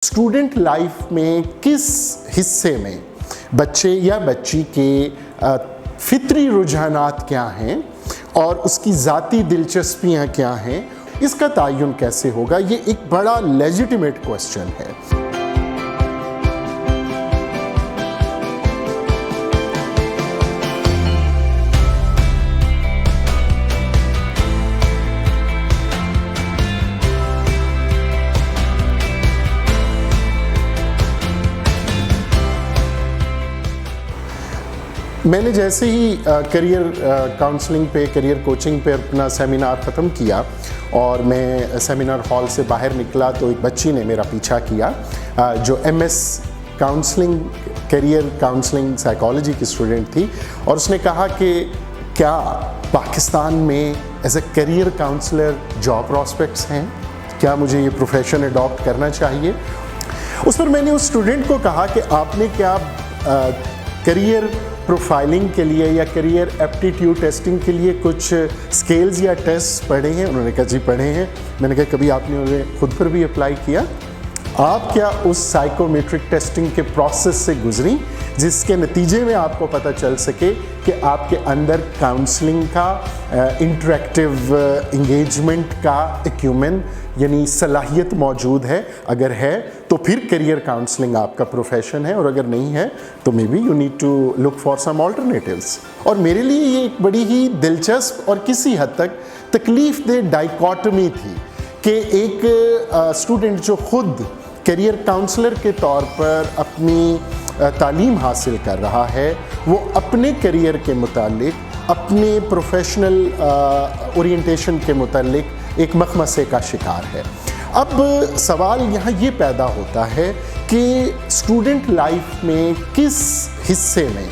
Student life में किस हिस्से में बच्चे या बच्ची के फितरी रुझानात क्या हैं और उसकी ज़ाती दिलचस्पियां क्या हैं, इसका तयन कैसे होगा, ये एक बड़ा लेजिटिमेट क्वेश्चन है। मैंने जैसे ही करियर काउंसलिंग पे, करियर कोचिंग पे अपना सेमिनार ख़त्म किया और मैं सेमिनार हॉल से बाहर निकला तो एक बच्ची ने मेरा पीछा किया जो MS counselling, career counselling psychology की स्टूडेंट थी, और उसने कहा कि क्या पाकिस्तान में as a career counsellor job prospects हैं, क्या मुझे ये प्रोफेशन अडॉप्ट करना चाहिए। उस पर मैंने उस स्टूडेंट को कहा कि आपने क्या करियर प्रोफाइलिंग के लिए या करियर एप्टीट्यूड टेस्टिंग के लिए कुछ स्केल्स या टेस्ट पढ़े हैं। उन्होंने कहा जी पढ़े हैं। मैंने कहा कभी आपने उन्हें खुद पर भी अप्लाई किया? आप क्या उस साइकोमेट्रिक टेस्टिंग के प्रोसेस से गुजरी जिसके नतीजे में आपको पता चल सके कि आपके अंदर काउंसलिंग का, इंटरेक्टिव इंगेजमेंट का एक्यूमेन यानी सलाहियत मौजूद है? अगर है तो फिर करियर काउंसलिंग आपका प्रोफेशन है, और अगर नहीं है तो maybe you need to look for some alternatives. और मेरे लिए ये एक बड़ी ही दिलचस्प और किसी हद तक तकलीफ दे डाइकोटमी थी कि एक स्टूडेंट जो खुद करियर काउंसलर के तौर पर अपनी तालीम हासिल कर रहा है, वो अपने करियर के मुतालिक, अपने प्रोफेशनल ओरिएंटेशन के मुतालिक एक मखमसे का शिकार है। अब सवाल यहाँ ये पैदा होता है कि स्टूडेंट लाइफ में किस हिस्से में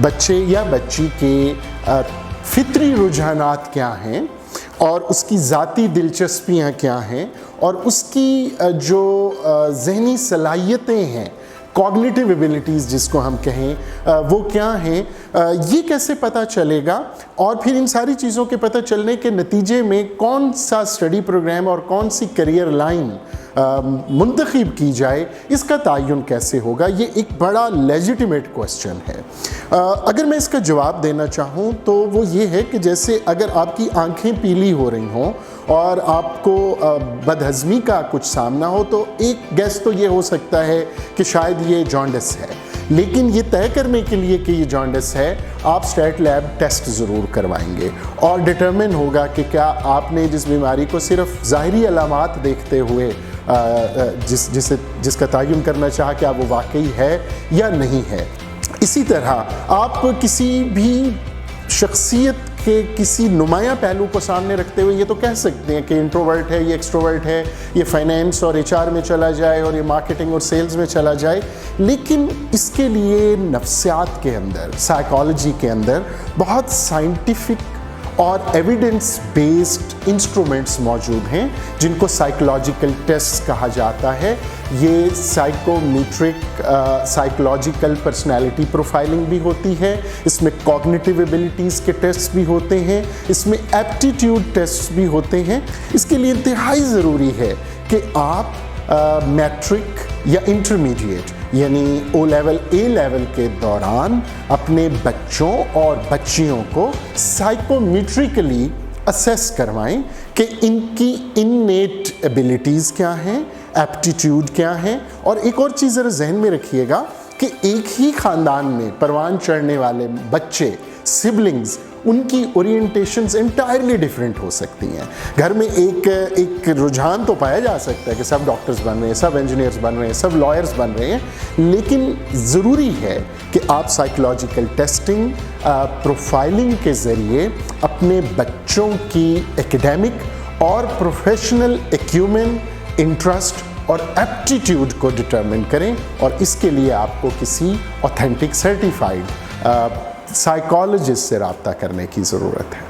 बच्चे या बच्ची के फितरी रुझानात क्या हैं और उसकी ज़ाती दिलचस्पियां क्या हैं और उसकी जो ज़हनी सलाहियतें हैं, कॉग्निटिव एबिलिटीज़ जिसको हम कहें, वो क्या हैं, ये कैसे पता चलेगा। और फिर इन सारी चीज़ों के पता चलने के नतीजे में कौन सा स्टडी प्रोग्राम और कौन सी करियर लाइन मुंतखब की जाए, इसका तयन कैसे होगा, ये एक बड़ा लेजिटिमेट क्वेश्चन है। अगर मैं इसका जवाब देना चाहूँ तो वो ये है कि जैसे अगर आपकी आंखें पीली हो रही हों और आपको बदहज़मी का कुछ सामना हो, तो एक गेस तो ये हो सकता है कि शायद ये जॉन्डिस है, लेकिन ये तय करने के लिए कि ये जॉन्डिस है आप स्टेट लैब टेस्ट ज़रूर करवाएंगे और डिटरमिन होगा कि क्या आपने जिस बीमारी को सिर्फ ज़ाहिरी अलामात देखते हुए जिसका तयन करना चाहा क्या वो वाकई है या नहीं है। इसी तरह आप किसी भी शख्सियत के किसी नुमाया पहलू को सामने रखते हुए ये तो कह सकते हैं कि इंट्रोवर्ट है, ये एक्सट्रोवर्ट है, ये फाइनेंस और HR में चला जाए और ये मार्केटिंग और सेल्स में चला जाए, लेकिन इसके लिए नफ्सियात के अंदर, साइकोलॉजी के अंदर बहुत साइंटिफिक और एविडेंस बेस्ड इंस्ट्रूमेंट्स मौजूद हैं जिनको साइकोलॉजिकल टेस्ट कहा जाता है। ये साइकोमेट्रिक साइकोलॉजिकल पर्सनैलिटी प्रोफाइलिंग भी होती है, इसमें कॉग्निटिव एबिलिटीज़ के टेस्ट भी होते हैं, इसमें एप्टीट्यूड टेस्ट भी होते हैं। इसके लिए इंतहाई ज़रूरी है कि आप मैट्रिक या इंटरमीडिएट यानी O लेवल, A लेवल के दौरान अपने बच्चों और बच्चियों को साइकोमेट्रिकली असेस करवाएं कि इनकी इननेट एबिलिटीज़ क्या हैं, एप्टीट्यूड क्या हैं। और एक और चीज़ ज़रा जहन में रखिएगा कि एक ही ख़ानदान में परवान चढ़ने वाले बच्चे, सिबलिंग्स, उनकी ओरिएंटेशंस इंटायरली डिफरेंट हो सकती हैं। घर में एक रुझान तो पाया जा सकता है कि सब डॉक्टर्स बन रहे हैं, सब इंजीनियर्स बन रहे हैं, सब लॉयर्स बन रहे हैं, लेकिन ज़रूरी है कि आप साइकोलॉजिकल टेस्टिंग, प्रोफाइलिंग के ज़रिए अपने बच्चों की एकेडमिक और प्रोफेशनल एक्यूमेन, इंटरेस्ट और एप्टीट्यूड को डिटरमिन करें, और इसके लिए आपको किसी ऑथेंटिक सर्टिफाइड साइकोलॉजिस्ट से रब्ता करने की ज़रूरत है।